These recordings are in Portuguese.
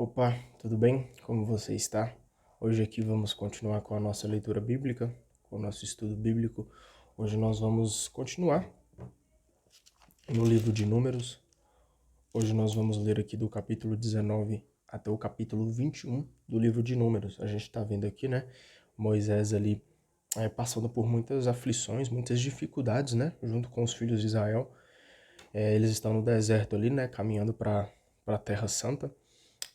Opa, tudo bem? Como você está? Hoje aqui vamos continuar com a nossa leitura bíblica, com o nosso estudo bíblico. Hoje nós vamos continuar no livro de Números. Hoje nós vamos ler aqui do capítulo 19 até o capítulo 21 do livro de Números. A gente está vendo aqui, né, Moisés ali passando por muitas aflições, muitas dificuldades, né, junto com os filhos de Israel. Eles estão no deserto ali, né, caminhando para a Terra Santa.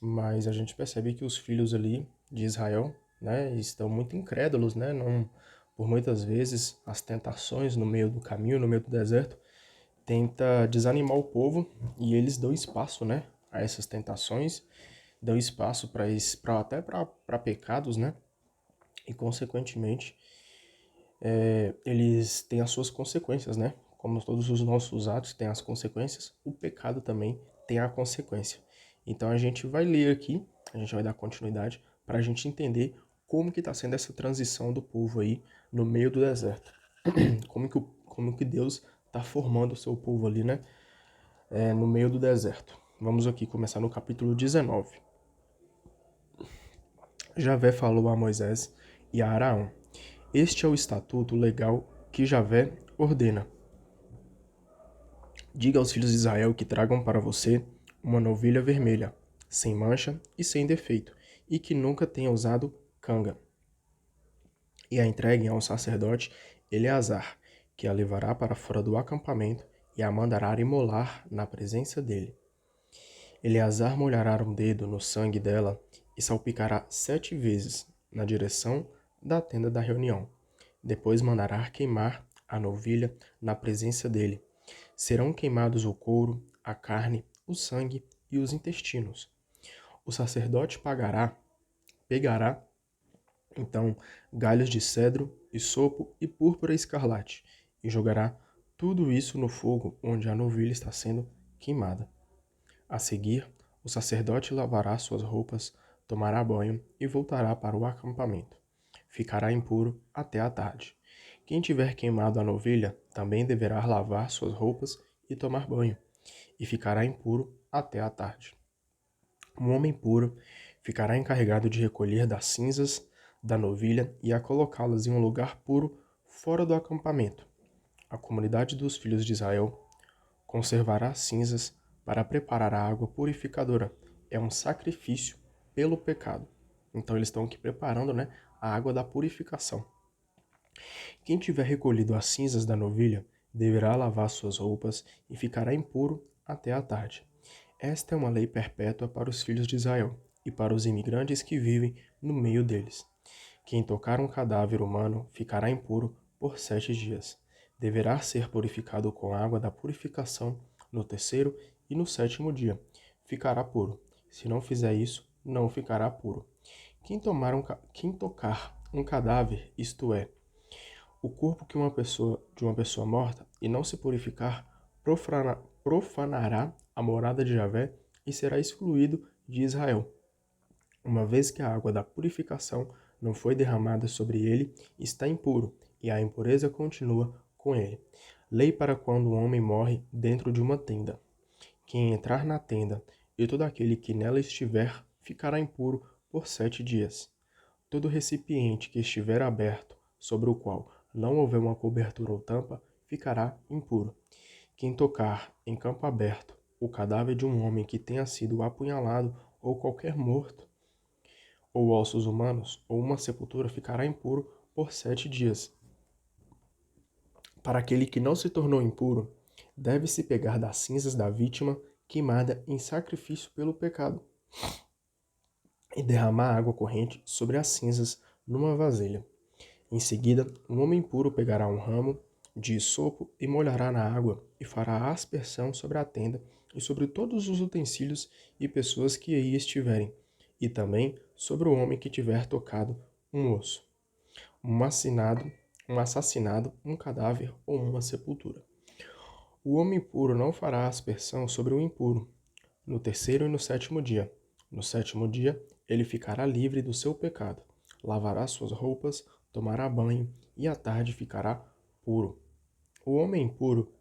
Mas a gente percebe que os filhos ali de Israel, né, estão muito incrédulos, né, não, por muitas vezes as tentações no meio do caminho, no meio do deserto, tenta desanimar o povo e eles dão espaço, né, a essas tentações, dão espaço para até para pecados, né, e consequentemente eles têm as suas consequências, né, como todos os nossos atos têm as consequências, o pecado também tem a consequência. Então a gente vai ler aqui, a gente vai dar continuidade para a gente entender como que está sendo essa transição do povo aí no meio do deserto. Como que Deus está formando o seu povo ali, né? No meio do deserto. Vamos aqui começar no capítulo 19. Javé falou a Moisés e a Araão: Este é o estatuto legal que Javé ordena. Diga aos filhos de Israel que tragam para você uma novilha vermelha, sem mancha e sem defeito, e que nunca tenha usado canga. E a entreguem ao sacerdote Eleazar, que a levará para fora do acampamento e a mandará imolar na presença dele. Eleazar molhará um dedo no sangue dela e salpicará 7 vezes na direção da tenda da reunião. Depois mandará queimar a novilha na presença dele. Serão queimados o couro, a carne, o sangue e os intestinos. O sacerdote pegará então galhos de cedro, sopo e púrpura escarlate, e jogará tudo isso no fogo onde a novilha está sendo queimada. A seguir, o sacerdote lavará suas roupas, tomará banho e voltará para o acampamento. Ficará impuro até a tarde. Quem tiver queimado a novilha também deverá lavar suas roupas e tomar banho, e ficará impuro até a tarde. Um homem puro ficará encarregado de recolher das cinzas da novilha e a colocá-las em um lugar puro fora do acampamento. A comunidade dos filhos de Israel conservará as cinzas para preparar a água purificadora. É um sacrifício pelo pecado. Então eles estão aqui preparando, né, a água da purificação. Quem tiver recolhido as cinzas da novilha deverá lavar suas roupas e ficará impuro até a tarde. Esta é uma lei perpétua para os filhos de Israel e para os imigrantes que vivem no meio deles. Quem tocar um cadáver humano ficará impuro por 7 dias. Deverá ser purificado com água da purificação no terceiro e no sétimo dia. Ficará puro. Se não fizer isso, não ficará puro. Quem tocar um cadáver, isto é, o corpo de uma pessoa morta, e não se purificar, profanará a morada de Javé e será excluído de Israel. Uma vez que a água da purificação não foi derramada sobre ele, está impuro, e a impureza continua com ele. Lei para quando um homem morre dentro de uma tenda. Quem entrar na tenda e todo aquele que nela estiver ficará impuro por 7 dias. Todo recipiente que estiver aberto, sobre o qual não houver uma cobertura ou tampa, ficará impuro. Quem tocar em campo aberto o cadáver de um homem que tenha sido apunhalado ou qualquer morto, ou ossos humanos, ou uma sepultura, ficará impuro por 7 dias. Para aquele que não se tornou impuro, deve-se pegar das cinzas da vítima queimada em sacrifício pelo pecado e derramar água corrente sobre as cinzas numa vasilha. Em seguida, um homem puro pegará um ramo de hisopo e molhará na água e fará aspersão sobre a tenda e sobre todos os utensílios e pessoas que aí estiverem, e também sobre o homem que tiver tocado um osso, um assassinado, um cadáver ou uma sepultura. O homem puro não fará aspersão sobre o impuro no terceiro e no sétimo dia. No sétimo dia, ele ficará livre do seu pecado, lavará suas roupas, tomará banho e à tarde ficará puro. O homem impuro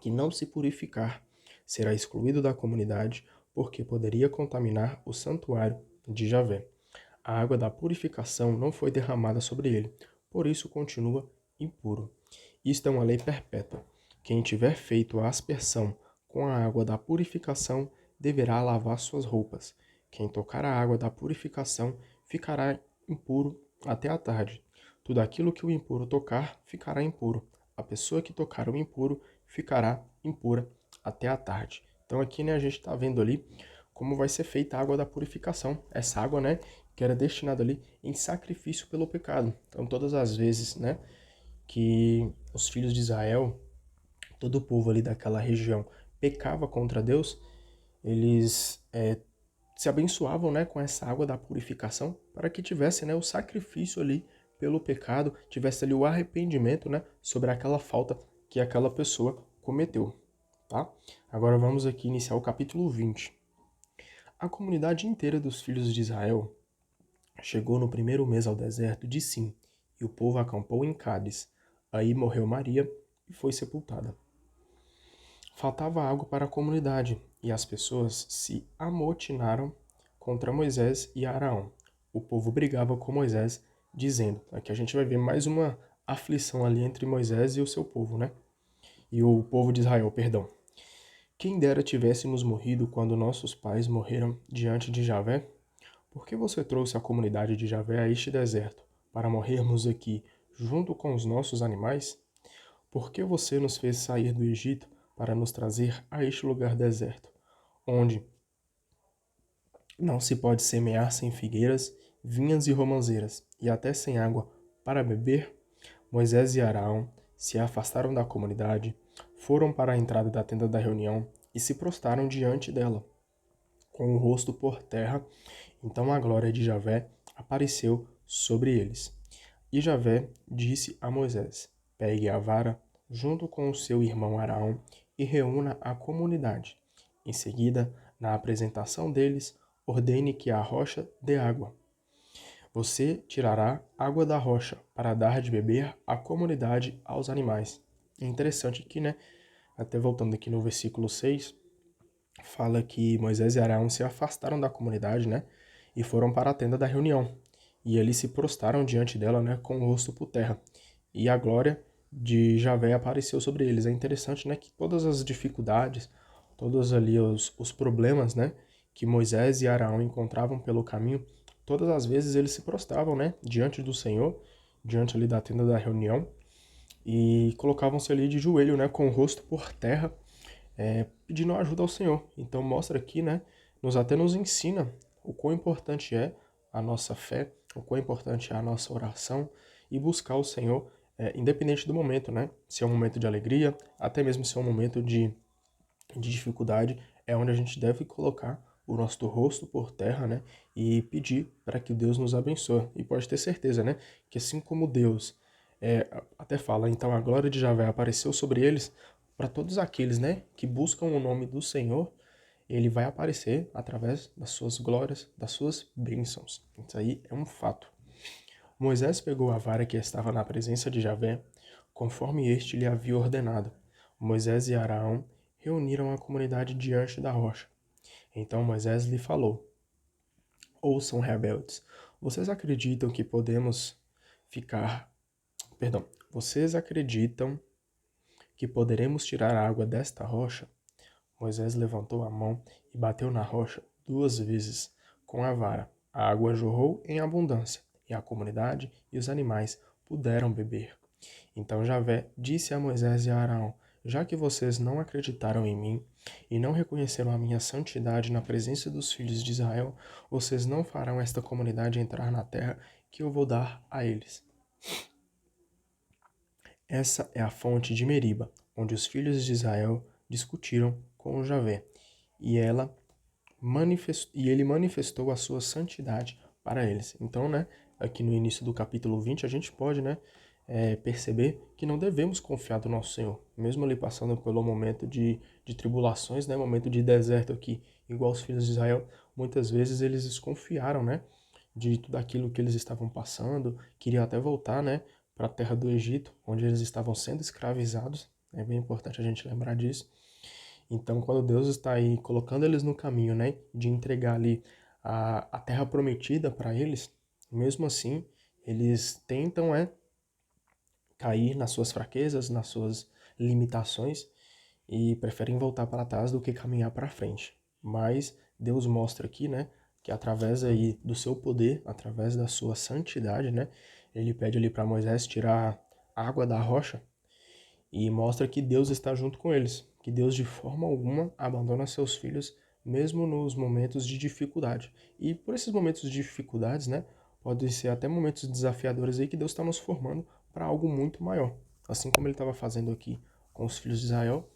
que não se purificar será excluído da comunidade porque poderia contaminar o santuário de Javé. A água da purificação não foi derramada sobre ele, por isso continua impuro. Isto é uma lei perpétua. Quem tiver feito a aspersão com a água da purificação deverá lavar suas roupas. Quem tocar a água da purificação ficará impuro até a tarde. Tudo aquilo que o impuro tocar ficará impuro. A pessoa que tocar o impuro ficará impura até a tarde. Então aqui, né, a gente está vendo ali como vai ser feita a água da purificação. Essa água, né, que era destinada ali em sacrifício pelo pecado. Então todas as vezes, né, que os filhos de Israel, todo o povo ali daquela região, pecava contra Deus, eles se abençoavam, né, com essa água da purificação para que tivesse, né, o sacrifício ali pelo pecado, tivesse ali o arrependimento, né, sobre aquela falta que aquela pessoa cometeu, tá? Agora vamos aqui iniciar o capítulo 20. A comunidade inteira dos filhos de Israel chegou no primeiro mês ao deserto de Sim, e o povo acampou em Cádiz. Aí morreu Maria e foi sepultada. Faltava água para a comunidade, e as pessoas se amotinaram contra Moisés e Araão. O povo brigava com Moisés, dizendo, aqui a gente vai ver mais uma aflição ali entre Moisés e o seu povo, né? E o povo de Israel, perdão. Quem dera tivéssemos morrido quando nossos pais morreram diante de Javé? Por que você trouxe a comunidade de Javé a este deserto, para morrermos aqui, junto com os nossos animais? Por que você nos fez sair do Egito para nos trazer a este lugar deserto, onde não se pode semear sem figueiras, vinhas e romãzeiras, e até sem água para beber? Moisés e Arão se afastaram da comunidade, foram para a entrada da tenda da reunião e se prostraram diante dela, com o rosto por terra. Então a glória de Javé apareceu sobre eles. E Javé disse a Moisés: Pegue a vara junto com o seu irmão Arão e reúna a comunidade. Em seguida, na apresentação deles, ordene que a rocha dê água. Você tirará água da rocha para dar de beber à comunidade, aos animais. É interessante que, né, até voltando aqui no versículo 6, fala que Moisés e Arão se afastaram da comunidade, né, e foram para a tenda da reunião. E eles se prostraram diante dela, né, com o rosto por terra. E a glória de Javé apareceu sobre eles. É interessante, né, que todas as dificuldades, todos ali os problemas, né, que Moisés e Arão encontravam pelo caminho, todas as vezes eles se prostravam, né, diante do Senhor, diante ali da tenda da reunião, e colocavam-se ali de joelho, né, com o rosto por terra, pedindo ajuda ao Senhor. Então mostra aqui, né, até nos ensina o quão importante é a nossa fé, o quão importante é a nossa oração e buscar o Senhor, independente do momento, né? Se é um momento de alegria, até mesmo se é um momento de dificuldade, é onde a gente deve colocar o nosso rosto por terra, né? E pedir para que Deus nos abençoe. E pode ter certeza, né? Que assim como Deus até fala, então a glória de Javé apareceu sobre eles, para todos aqueles, né, que buscam o nome do Senhor, ele vai aparecer através das suas glórias, das suas bênçãos. Isso aí é um fato. Moisés pegou a vara que estava na presença de Javé, conforme este lhe havia ordenado. Moisés e Araão reuniram a comunidade diante da rocha. Então Moisés lhe falou: Ouçam, rebeldes, vocês acreditam que podemos ficar... Perdão, vocês acreditam que poderemos tirar a água desta rocha? Moisés levantou a mão e bateu na rocha 2 vezes com a vara. A água jorrou em abundância, e a comunidade e os animais puderam beber. Então Javé disse a Moisés e a Arão: Já que vocês não acreditaram em mim e não reconheceram a minha santidade na presença dos filhos de Israel, vocês não farão esta comunidade entrar na terra que eu vou dar a eles. Essa é a fonte de Meriba, onde os filhos de Israel discutiram com Javé, e ele manifestou a sua santidade para eles. Então, né, aqui no início do capítulo 20, a gente pode, né, perceber que não devemos confiar no nosso Senhor, mesmo ali passando pelo momento de tribulações, né, momento de deserto aqui, igual os filhos de Israel, muitas vezes eles desconfiaram, né, de tudo aquilo que eles estavam passando, queriam até voltar, né, para a terra do Egito, onde eles estavam sendo escravizados. É bem importante a gente lembrar disso. Então, quando Deus está aí colocando eles no caminho, né, de entregar ali a terra prometida para eles, mesmo assim, eles tentam cair nas suas fraquezas, nas suas limitações e preferem voltar para trás do que caminhar para frente. Mas Deus mostra aqui, né, que através aí do seu poder, através da sua santidade, né, ele pede ali para Moisés tirar água da rocha e mostra que Deus está junto com eles, que Deus de forma alguma abandona seus filhos mesmo nos momentos de dificuldade. E por esses momentos de dificuldades, né, podem ser até momentos desafiadores aí que Deus está nos formando para algo muito maior. Assim como ele estava fazendo aqui com os filhos de Israel,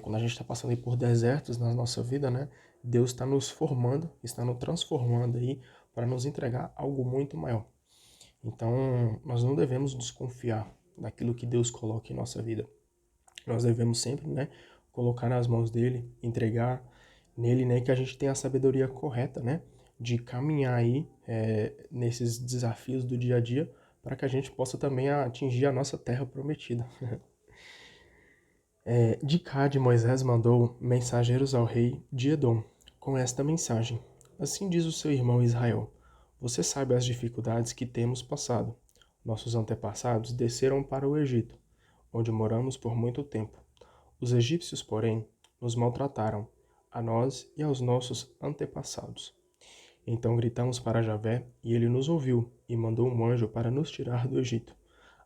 quando a gente está passando aí por desertos na nossa vida, né, Deus está nos formando, está nos transformando aí para nos entregar algo muito maior. Então, nós não devemos desconfiar daquilo que Deus coloca em nossa vida. Nós devemos sempre, né, colocar nas mãos dele, entregar nele, né, que a gente tenha a sabedoria correta, né, de caminhar aí nesses desafios do dia a dia, para que a gente possa também atingir a nossa terra prometida. De Cade, Moisés mandou mensageiros ao rei de Edom, com esta mensagem: Assim diz o seu irmão Israel: Você sabe as dificuldades que temos passado. Nossos antepassados desceram para o Egito, onde moramos por muito tempo. Os egípcios, porém, nos maltrataram, a nós e aos nossos antepassados. Então gritamos para Javé, e ele nos ouviu, e mandou um anjo para nos tirar do Egito.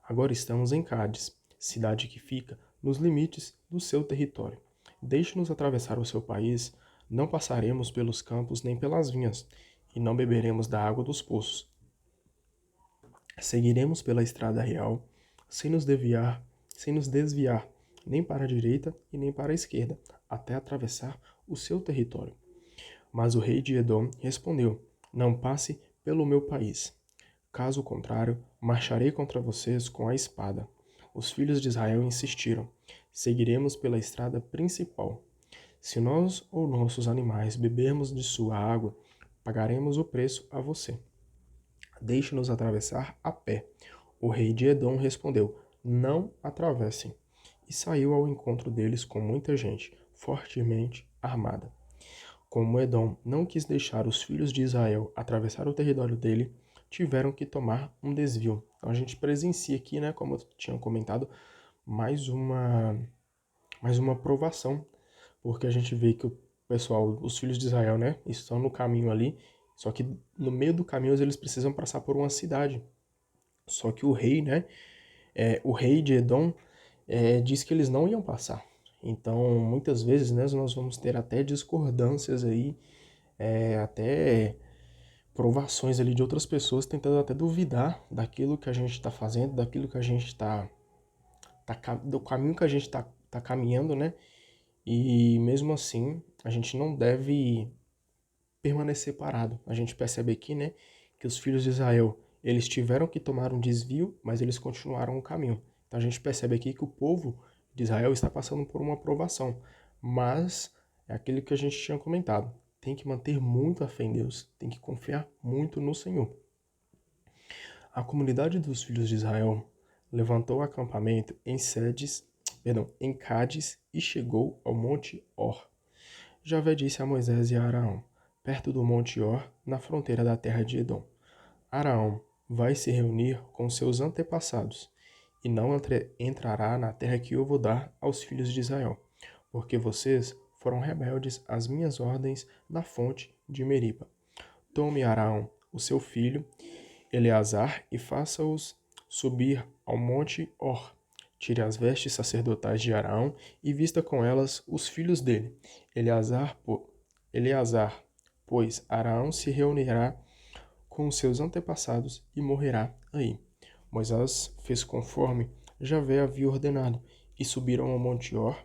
Agora estamos em Cádiz, cidade que fica nos limites do seu território. Deixe-nos atravessar o seu país, não passaremos pelos campos nem pelas vinhas, e não beberemos da água dos poços. Seguiremos pela estrada real, sem nos desviar, nem para a direita e nem para a esquerda, até atravessar o seu território. Mas o rei de Edom respondeu: Não passe pelo meu país. Caso contrário, marcharei contra vocês com a espada. Os filhos de Israel insistiram: Seguiremos pela estrada principal. Se nós ou nossos animais bebermos de sua água, pagaremos o preço a você. Deixe-nos atravessar a pé. O rei de Edom respondeu: Não atravessem. E saiu ao encontro deles com muita gente, fortemente armada. Como Edom não quis deixar os filhos de Israel atravessar o território dele, tiveram que tomar um desvio. Então a gente presencia aqui, né, como eu tinha comentado, mais uma provação, porque a gente vê que o pessoal, os filhos de Israel, né, estão no caminho ali, só que no meio do caminho eles precisam passar por uma cidade. Só que o rei, né, o rei de Edom, disse que eles não iam passar. Então, muitas vezes, né, nós vamos ter até discordâncias aí, até provações ali de outras pessoas tentando até duvidar daquilo que a gente está fazendo, daquilo que a gente do caminho que a gente tá caminhando, né? E mesmo assim, a gente não deve permanecer parado. A gente percebe aqui, né, que os filhos de Israel, eles tiveram que tomar um desvio, mas eles continuaram o caminho. Então a gente percebe aqui que o povo de Israel está passando por uma provação, mas é aquilo que a gente tinha comentado. Tem que manter muito a fé em Deus, tem que confiar muito no Senhor. A comunidade dos filhos de Israel levantou acampamento em Cádiz e chegou ao monte Or. Javé disse a Moisés e a Araão, perto do monte Or, na fronteira da terra de Edom: Araão vai se reunir com seus antepassados e não entrará na terra que eu vou dar aos filhos de Israel, porque vocês foram rebeldes às minhas ordens na fonte de Meriba. Tome Araão, o seu filho, Eleazar, e faça-os subir ao monte Or. Tire as vestes sacerdotais de Araão e vista com elas os filhos dele. Eleazar, pois Araão se reunirá com os seus antepassados e morrerá aí. Moisés fez conforme Javé havia ordenado, e subiram ao monte Or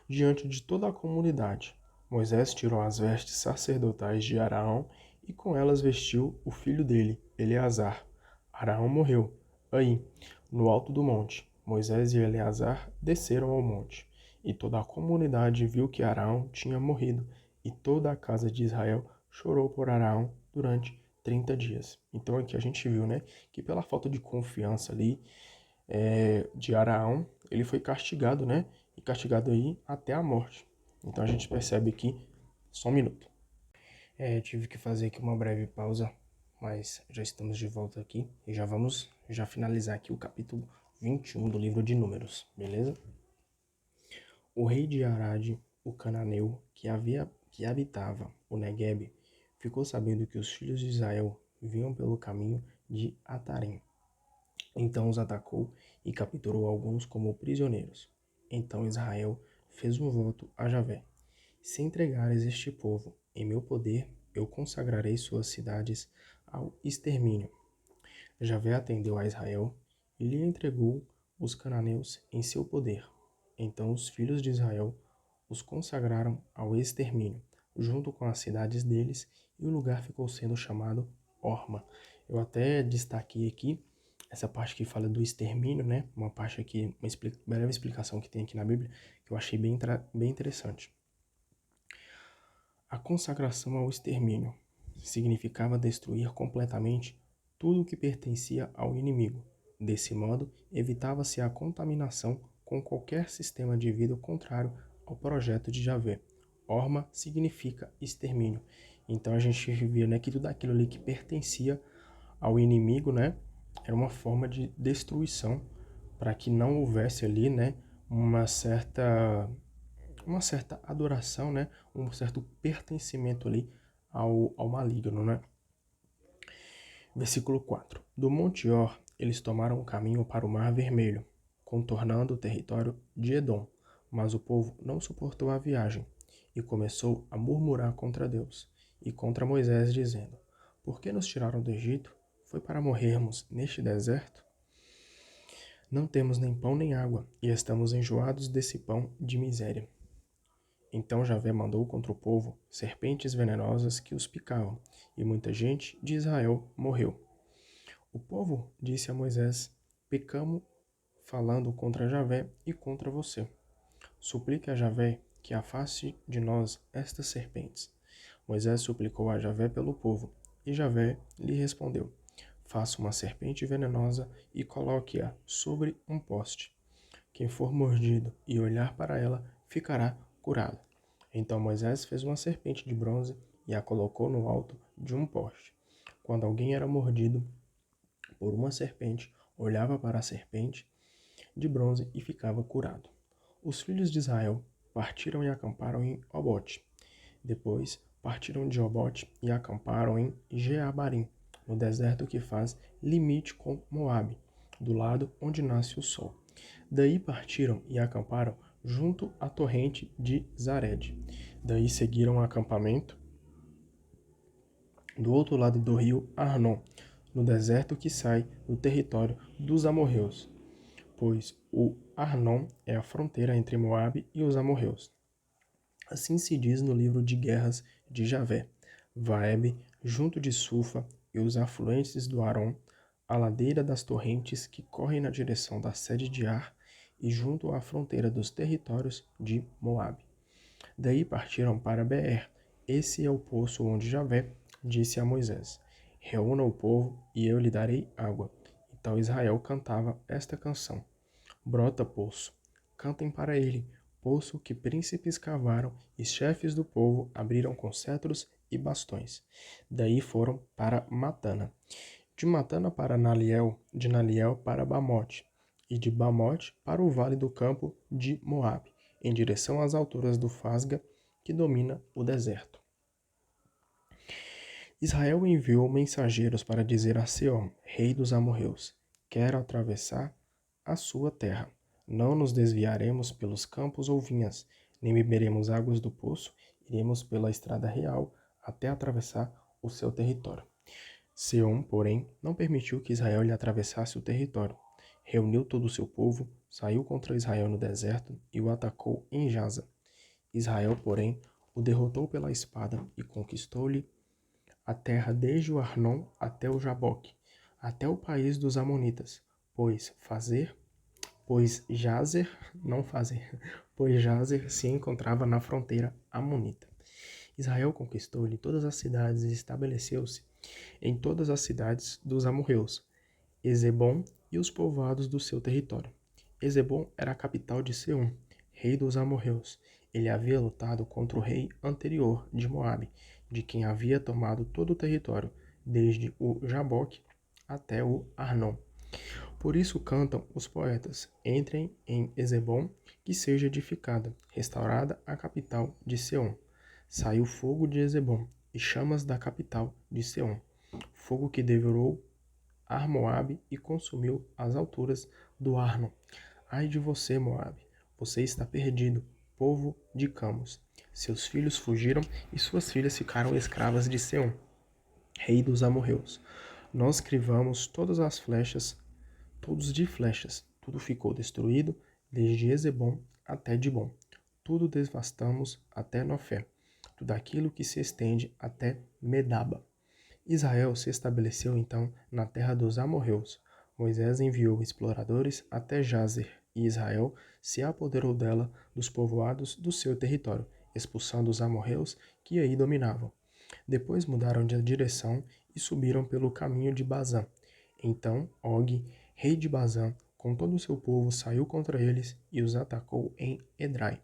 diante de toda a comunidade. Moisés tirou as vestes sacerdotais de Araão e com elas vestiu o filho dele, Eleazar. Araão morreu aí, no alto do monte. Moisés e Eleazar desceram ao monte, e toda a comunidade viu que Araão tinha morrido, e toda a casa de Israel chorou por Araão durante 30 dias. Então aqui a gente viu, né, que pela falta de confiança ali de Araão, ele foi castigado, né, e castigado aí até a morte. Então a gente percebe aqui, só um minuto. Tive que fazer aqui uma breve pausa, mas já estamos de volta aqui e já vamos finalizar aqui o capítulo 21 do livro de Números, beleza? O rei de Arad, o cananeu, que habitava o Neguebe, ficou sabendo que os filhos de Israel vinham pelo caminho de Atarim. Então os atacou e capturou alguns como prisioneiros. Então Israel fez um voto a Javé: se entregares este povo em meu poder, eu consagrarei suas cidades ao extermínio. Javé atendeu a Israel e lhe entregou os cananeus em seu poder. Então os filhos de Israel os consagraram ao extermínio, junto com as cidades deles, e o lugar ficou sendo chamado Horma. Eu até destaquei aqui essa parte que fala do extermínio, né? Uma parte aqui, uma breve explicação que tem aqui na Bíblia, que eu achei bem interessante. A consagração ao extermínio significava destruir completamente tudo o que pertencia ao inimigo. Desse modo, evitava-se a contaminação com qualquer sistema de vida contrário ao projeto de Javé. Horma significa extermínio. Então a gente via, né, que tudo aquilo ali que pertencia ao inimigo, né, era uma forma de destruição para que não houvesse ali, né, uma certa adoração, né, um certo pertencimento ali ao maligno, né. Versículo 4. Do Monte Or, eles tomaram o caminho para o Mar Vermelho, contornando o território de Edom. Mas o povo não suportou a viagem e começou a murmurar contra Deus e contra Moisés, dizendo: por que nos tiraram do Egito? Foi para morrermos neste deserto? Não temos nem pão nem água, e estamos enjoados desse pão de miséria. Então Javé mandou contra o povo serpentes venenosas que os picavam, e muita gente de Israel morreu. O povo disse a Moisés: pecamos falando contra Javé e contra você. Suplique a Javé que afaste de nós estas serpentes. Moisés suplicou a Javé pelo povo, e Javé lhe respondeu: faça uma serpente venenosa e coloque-a sobre um poste. Quem for mordido e olhar para ela ficará curado. Então Moisés fez uma serpente de bronze e a colocou no alto de um poste. Quando alguém era mordido por uma serpente, olhava para a serpente de bronze e ficava curado. Os filhos de Israel partiram e acamparam em Obote. Depois partiram de Obote e acamparam em Jeabarim, no deserto que faz limite com Moabe, do lado onde nasce o sol. Daí partiram e acamparam junto à torrente de Zared. Daí seguiram o acampamento do outro lado do rio Arnon, no deserto que sai do território dos amorreus, pois o Arnon é a fronteira entre Moabe e os amorreus. Assim se diz no livro de guerras de Javé: Vaeb, junto de Sufa e os afluentes do Aron, a ladeira das torrentes que correm na direção da sede de Ar e junto à fronteira dos territórios de Moabe. Daí partiram para Beer. Esse é o poço onde Javé disse a Moisés: reúna o povo e eu lhe darei água. Então Israel cantava esta canção: brota poço, cantem para ele, poço que príncipes cavaram e chefes do povo abriram com cetros e bastões. Daí foram para Matana. De Matana para Naliel, de Naliel para Bamote, e de Bamote para o vale do campo de Moabe, em direção às alturas do Fasga, que domina o deserto. Israel enviou mensageiros para dizer a Seom, rei dos amorreus: quero atravessar a sua terra. Não nos desviaremos pelos campos ou vinhas, nem beberemos águas do poço, iremos pela estrada real até atravessar o seu território. Seom, porém, não permitiu que Israel lhe atravessasse o território. Reuniu todo o seu povo, saiu contra Israel no deserto e o atacou em Jaza. Israel, porém, o derrotou pela espada e conquistou-lhe a terra desde o Arnon até o Jaboque, até o país dos Amonitas, pois Jazer se encontrava na fronteira amonita. Israel conquistou-lhe todas as cidades e estabeleceu-se em todas as cidades dos amorreus, Ezebom e os povoados do seu território. Ezebom era a capital de Seom. rei dos amorreus. Ele havia lutado contra o rei anterior de Moabe, de quem havia tomado todo o território, desde o Jaboque até o Arnon. Por isso cantam os poetas: entrem em Ezebom, que seja edificada, restaurada a capital de Seom. Saiu fogo de Ezebom e chamas da capital de Seom, fogo que devorou Ar-Moabe e consumiu as alturas do Arnon. Ai de você, Moabe, você está perdido, povo de Camos. Seus filhos fugiram e suas filhas ficaram escravas de Seom, rei dos amorreus. Nós crivamos todas as flechas, todos de flechas. Tudo ficou destruído, desde Ezebom até Dibom. Tudo devastamos até Nofé. Tudo aquilo que se estende até Medaba. Israel se estabeleceu então na terra dos amorreus. Moisés enviou exploradores até Jazer, e Israel se apoderou dela dos povoados do seu território, expulsando os amorreus que aí dominavam. Depois mudaram de direção e subiram pelo caminho de Bazã. Então Og, rei de Bazã, com todo o seu povo, saiu contra eles e os atacou em Edrai.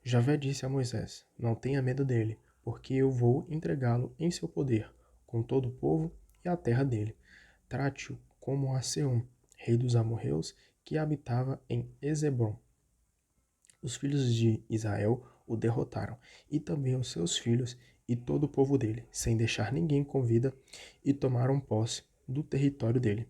Javé disse a Moisés: não tenha medo dele, porque eu vou entregá-lo em seu poder, com todo o povo e a terra dele. Trate-o como a Seom, rei dos amorreus, que habitava em Ezebom. Os filhos de Israel o derrotaram, e também os seus filhos e todo o povo dele, sem deixar ninguém com vida, e tomaram posse do território dele.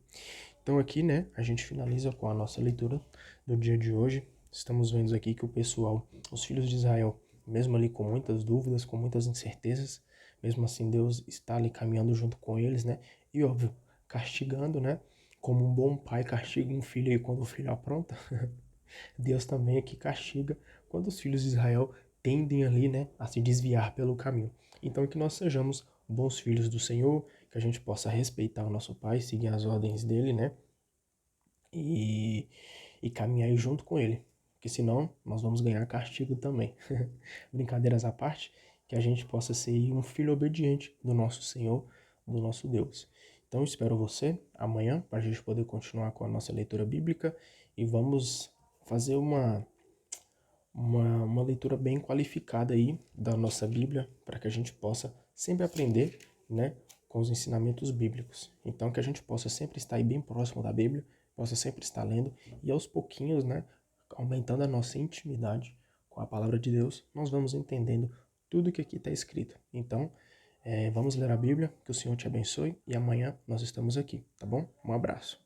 Então aqui, né, a gente finaliza com a nossa leitura do dia de hoje. Estamos vendo aqui que o pessoal, os filhos de Israel, mesmo ali com muitas dúvidas, com muitas incertezas, mesmo assim Deus está ali caminhando junto com eles, né? E óbvio, castigando, né? Como um bom pai castiga um filho aí quando o filho apronta, Deus também aqui castiga quando os filhos de Israel tendem ali, né, a se desviar pelo caminho. Então que nós sejamos bons filhos do Senhor, que a gente possa respeitar o nosso pai, seguir as ordens dele, né? E, e caminhar aí junto com ele, porque senão nós vamos ganhar castigo também. Brincadeiras à parte, que a gente possa ser um filho obediente do nosso Senhor, do nosso Deus. Então espero você amanhã para a gente poder continuar com a nossa leitura bíblica e vamos fazer uma leitura bem qualificada aí da nossa Bíblia para que a gente possa sempre aprender, né, com os ensinamentos bíblicos. Então que a gente possa sempre estar aí bem próximo da Bíblia, possa sempre estar lendo e aos pouquinhos, né, aumentando a nossa intimidade com a palavra de Deus, nós vamos entendendo tudo que aqui está escrito. Então, vamos ler a Bíblia, que o Senhor te abençoe e amanhã nós estamos aqui, tá bom? Um abraço.